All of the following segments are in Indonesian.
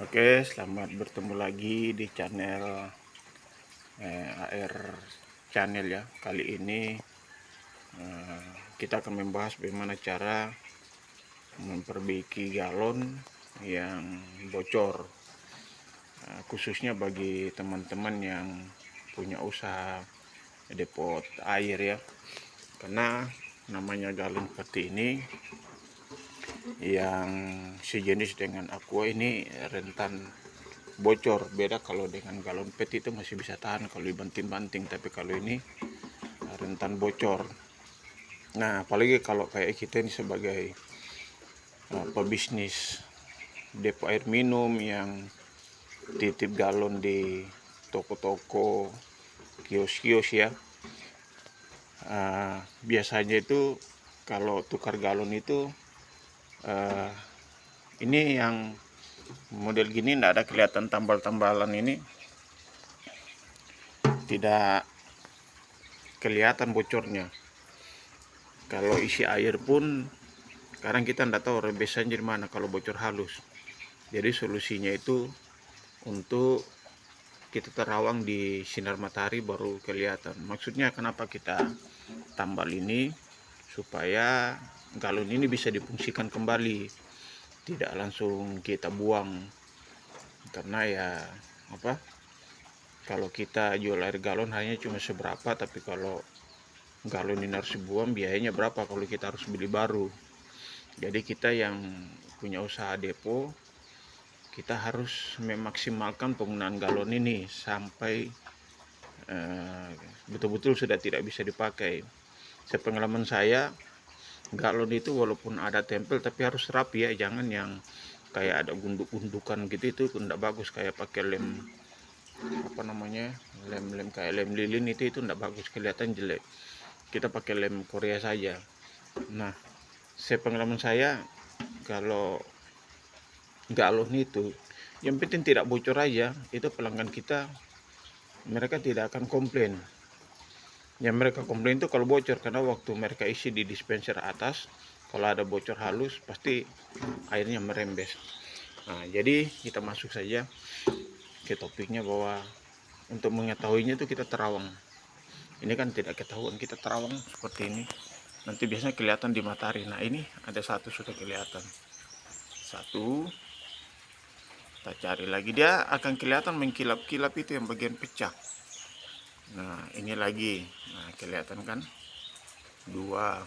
Oke, selamat bertemu lagi di channel AR Channel ya. Kali ini kita akan membahas bagaimana cara memperbaiki galon yang bocor, khususnya bagi teman-teman yang punya usaha depot air ya. Karena namanya galon seperti ini yang sejenis dengan aqua ini rentan bocor. Beda kalau dengan galon PET itu masih bisa tahan kalau dibanting-banting, tapi kalau ini rentan bocor. Nah, apalagi kalau kayak kita ini sebagai pebisnis depo air minum yang titip galon di toko-toko, kios-kios ya. Biasanya itu kalau tukar galon itu ini yang model gini tidak ada kelihatan tambal-tambalan, ini tidak kelihatan bocornya. Kalau isi air pun sekarang kita tidak tahu rebesannya di mana kalau bocor halus. Jadi solusinya itu untuk kita terawang di sinar matahari baru kelihatan. Maksudnya kenapa kita tambal ini, supaya galon ini bisa difungsikan kembali, tidak langsung kita buang. Karena ya kalau kita jual air galon hanya cuma seberapa, tapi kalau galon ini harus dibuang, biayanya berapa kalau kita harus beli baru. Jadi kita yang punya usaha depo, kita harus memaksimalkan penggunaan galon ini sampai betul-betul sudah tidak bisa dipakai. Sepengalaman saya, galon itu walaupun ada tempel tapi harus rapi ya, jangan yang kayak ada gunduk-gundukan gitu, itu tidak bagus. Kayak pakai lem lem kayak lem lilin itu tidak bagus, kelihatan jelek. Kita pakai lem Korea saja. Nah, sepengalaman saya, kalau galon itu yang penting tidak bocor aja, itu pelanggan kita mereka tidak akan komplain. Yang mereka komplain itu kalau bocor, karena waktu mereka isi di dispenser atas, kalau ada bocor halus pasti airnya merembes. Nah, jadi kita masuk saja ke topiknya, bahwa untuk mengetahuinya itu kita terawang. Ini kan tidak ketahuan, kita terawang seperti ini. Nanti biasanya kelihatan di matahari. Nah, ini ada satu sudah kelihatan. Satu, kita cari lagi, dia akan kelihatan mengkilap-kilap, itu yang bagian pecah. Nah, ini lagi, nah kelihatan kan, dua.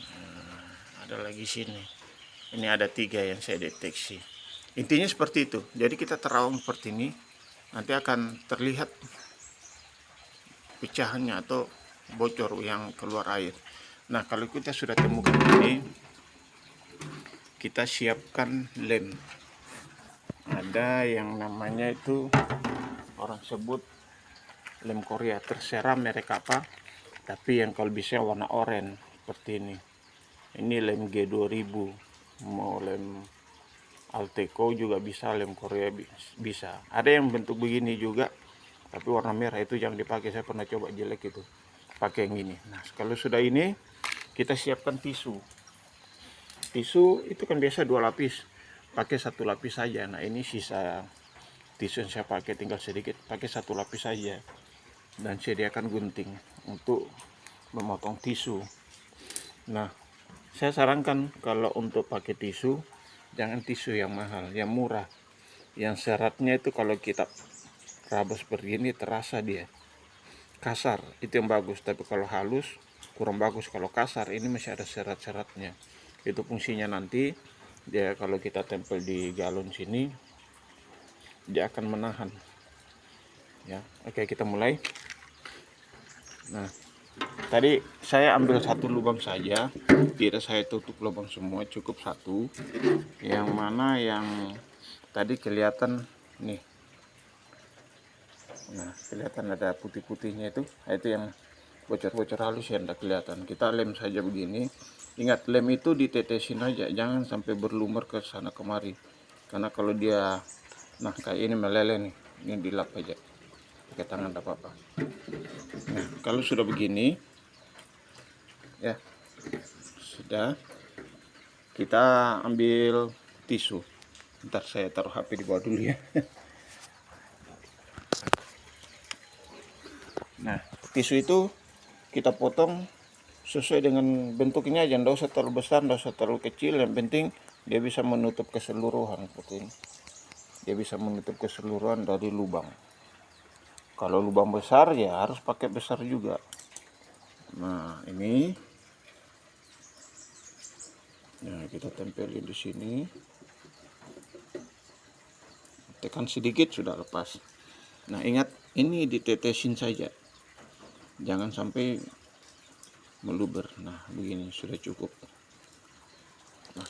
Nah, ada lagi sini, ini ada tiga yang saya deteksi. Intinya seperti itu. Jadi kita terawang seperti ini, nanti akan terlihat pecahannya atau bocor yang keluar air. Nah, kalau kita sudah temukan ini, kita siapkan lem. Ada yang namanya itu, orang sebut lem Korea, terserah merek apa, tapi yang kalau bisa warna oranye seperti ini. Ini lem G2000, mau lem Alteco juga bisa, lem Korea bisa. Ada yang bentuk begini juga, tapi warna merah, itu jangan dipakai. Saya pernah coba, jelek itu. Pakai yang ini. Nah, kalau sudah ini, kita siapkan tisu. Tisu itu kan biasa 2 lapis, pakai 1 lapis saja. Nah, ini sisa tisu yang saya pakai tinggal sedikit, pakai 1 lapis saja. Dan sediakan gunting untuk memotong tisu. Nah, saya sarankan kalau untuk pakai tisu, jangan tisu yang mahal, yang murah, yang seratnya itu kalau kita rabas seperti ini terasa dia kasar, itu yang bagus. Tapi kalau halus kurang bagus. Kalau kasar ini masih ada serat-seratnya. Itu fungsinya nanti dia kalau kita tempel di galon sini, dia akan menahan ya. Oke, kita mulai. Nah, tadi saya ambil 1 lubang saja, tidak saya tutup lubang semua, cukup 1. Yang mana yang tadi kelihatan nih, nah kelihatan ada putih-putihnya itu, nah, itu yang bocor-bocor halus yang tidak kelihatan. Kita lem saja begini. Ingat, lem itu ditetesin aja, jangan sampai berlumur ke sana kemari. Karena kalau dia, nah kayak ini meleleh nih, ini dilap aja pakai tangan, tidak apa-apa. Nah, kalau sudah begini ya, sudah, kita ambil tisu. Ntar saya taruh HP di bawah dulu ya. Nah, tisu itu kita potong sesuai dengan bentuknya aja, nggak usah terlalu besar, nggak usah terlalu kecil. Yang penting dia bisa menutup keseluruhan seperti ini. Dia bisa menutup keseluruhan dari lubang. Kalau lubang besar ya harus pakai besar juga. Nah, ini nah kita tempelin di sini. Tekan sedikit sudah lepas. Nah, ingat ini ditetesin saja. Jangan sampai meluber. Nah, begini sudah cukup. Nah,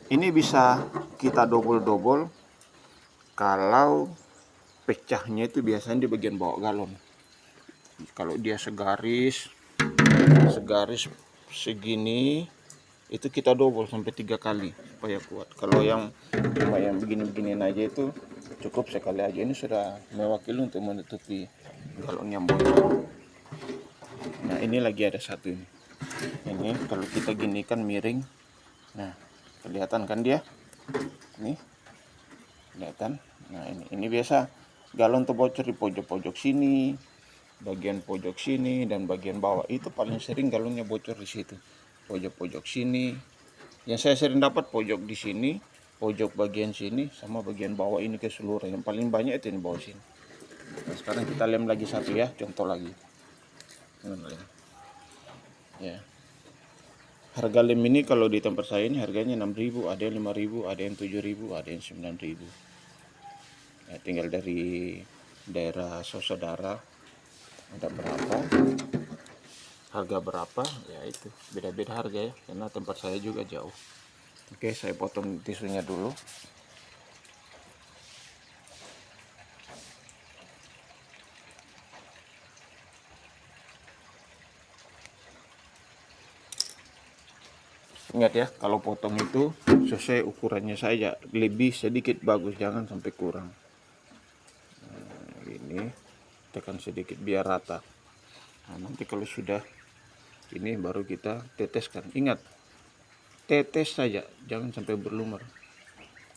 ini bisa kita double-double kalau pecahnya itu biasanya di bagian bawah galon. Kalau dia segaris segini, itu kita double sampai 3 kali supaya kuat. Kalau yang cuma yang begini-beginian aja itu cukup sekali aja. Ini sudah mewakili untuk menutupi galon yang bocor. Nah, ini lagi ada satu ini. Ini kalau kita ginikan miring, nah kelihatan kan dia? Nih, kelihatan. Nah, ini biasa galon tuh bocor di pojok-pojok sini, bagian pojok sini, dan bagian bawah. Itu paling sering galonnya bocor di situ. Pojok-pojok sini. Yang saya sering dapat pojok di sini, pojok bagian sini, sama bagian bawah ini keseluruhan. Yang paling banyak itu di bawah sini. Nah, sekarang kita lem lagi satu ya, contoh lagi. Ya. Harga lem ini kalau di tempat saya ini harganya 6.000, ada yang 5.000, ada yang 7.000, ada yang 9.000. Ya, tinggal dari daerah saudara ada berapa, harga berapa, ya itu beda-beda harga ya, karena tempat saya juga jauh. Oke, saya potong tisunya dulu. Ingat ya, kalau potong itu sesuai ukurannya saja, lebih sedikit bagus, jangan sampai kurang. Nah, ini tekan sedikit biar rata. Nah, nanti kalau sudah ini baru kita teteskan. Ingat, tetes saja, jangan sampai berlumur.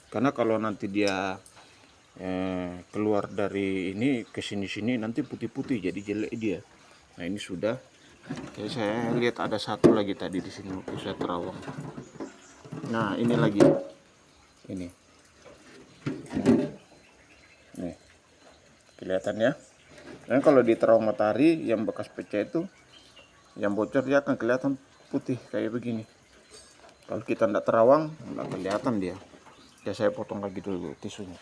Karena kalau nanti dia keluar dari ini ke sini-sini nanti putih-putih, jadi jelek dia. Nah, ini sudah. Jadi saya lihat ada satu lagi tadi di sini waktu saya terawang. Nah, ini lagi. Ini. Nih. Kelihatan ya? Dan kalau di terawang matahari yang bekas pecah itu, yang bocor dia akan kelihatan putih kayak begini. Kalau kita tidak terawang, nggak kelihatan dia. Ya, saya potong lagi dulu tisunya.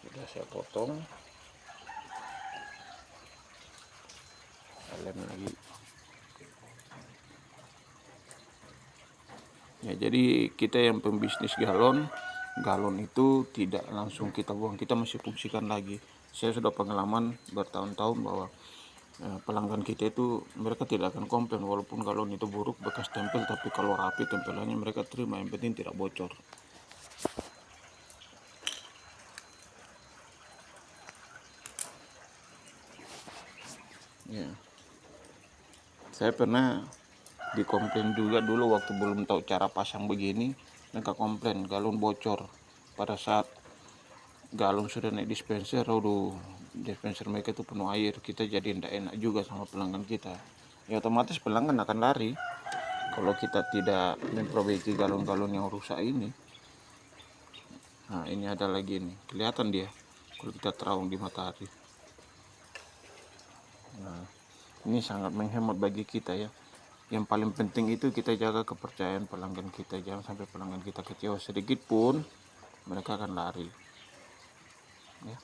Sudah saya potong. Lem lagi. Ya, jadi kita yang pembisnis galon itu tidak langsung kita buang, kita masih fungsikan lagi. Saya sudah pengalaman bertahun-tahun bahwa pelanggan kita itu mereka tidak akan komplain walaupun galon itu buruk bekas tempel, tapi kalau rapi tempelannya mereka terima, yang penting tidak bocor. Ya, saya pernah dikomplain juga dulu waktu belum tahu cara pasang begini. Mereka komplain galon bocor pada saat galon sudah naik dispenser. Aduh, dispenser mereka itu penuh air, kita jadi tidak enak juga sama pelanggan kita. Ya, otomatis pelanggan akan lari kalau kita tidak memperbaiki galon-galon yang rusak ini. Nah, ini ada lagi nih, kelihatan dia kalau kita terawang di matahari. Nah, ini sangat menghemat bagi kita ya. Yang paling penting itu kita jaga kepercayaan pelanggan kita, jangan sampai pelanggan kita kecewa sedikit pun mereka akan lari ya.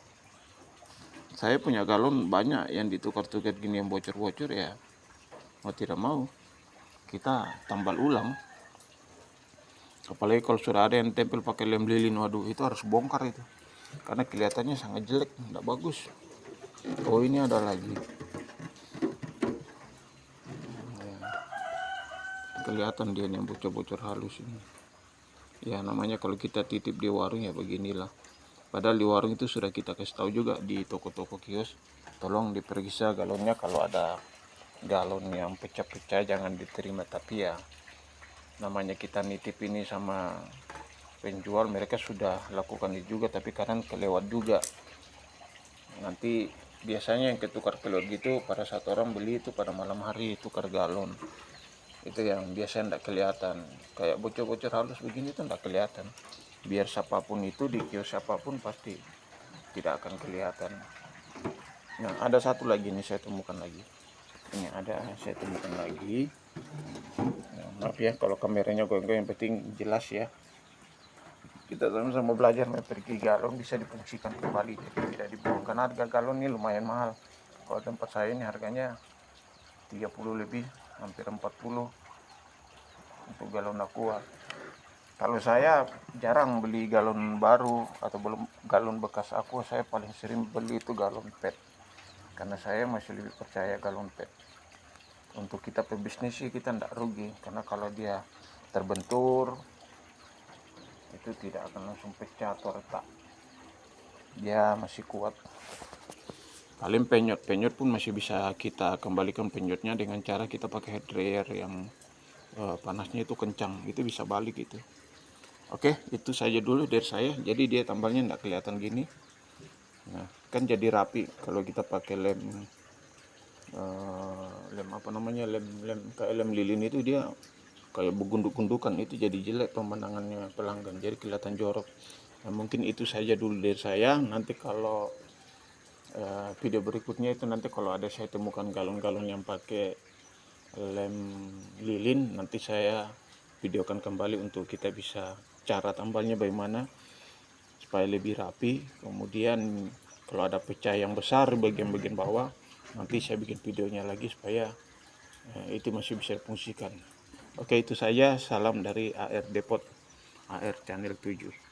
Saya punya galon banyak yang ditukar-tukar gini yang bocor-bocor, ya mau tidak mau kita tambal ulang. Apalagi kalau sudah ada yang tempel pakai lem lilin, waduh itu harus bongkar itu, karena kelihatannya sangat jelek, tidak bagus. Oh, ini ada lagi. Kelihatan dia yang bocor-bocor halus ini. Ya, namanya kalau kita titip di warung ya beginilah. Padahal di warung itu sudah kita kasih tahu juga di toko-toko kios, tolong diperiksa galonnya, kalau ada galon yang pecah-pecah jangan diterima. Tapi ya namanya kita nitip ini sama penjual, mereka sudah lakukan itu juga, tapi kadang kelewat juga. Nanti biasanya yang ketukar kelewat gitu pada saat orang beli itu pada malam hari tukar galon, itu yang biasanya tidak kelihatan. Kayak bocor-bocor halus begini tuh tidak kelihatan, biar siapapun itu di kios siapapun pasti tidak akan kelihatan. Nah, ada satu lagi nih saya temukan lagi. Ini saya temukan lagi. Nah, maaf ya kalau kameranya goyang-goyang, yang penting jelas ya. Kita sama-sama belajar memperbaiki galon bisa difungsikan kembali, jadi tidak dibuang. Karena harga galon ini lumayan mahal. Kalau tempat saya ini harganya 30 lebih, hampir 40 untuk galon aqua. Kalau saya jarang beli galon baru atau belum galon bekas aqua, saya paling sering beli itu galon PET. Karena saya masih lebih percaya galon PET. Untuk kita pebisnis sih kita tidak rugi, karena kalau dia terbentur itu tidak akan langsung pecah atau retak, dia masih kuat. Paling penyot pun masih bisa kita kembalikan penyotnya dengan cara kita pakai head dryer yang panasnya itu kencang, itu bisa balik gitu. Oke, itu saja dulu dari saya. Jadi dia tambalnya tidak kelihatan gini. Nah, kan jadi rapi. Kalau kita pakai lem kayak lem lilin itu dia kayak begunduk-gundukan, itu jadi jelek pemandangannya pelanggan, jadi kelihatan jorok. Nah, mungkin itu saja dulu dari saya. Nanti kalau video berikutnya itu nanti kalau ada saya temukan galon-galon yang pakai lem lilin, nanti saya videokan kembali untuk kita bisa cara tambalnya bagaimana supaya lebih rapi. Kemudian kalau ada pecah yang besar bagian-bagian bawah, nanti saya bikin videonya lagi supaya itu masih bisa difungsikan. Oke, itu saja. Salam dari AR Depot, AR Channel 7.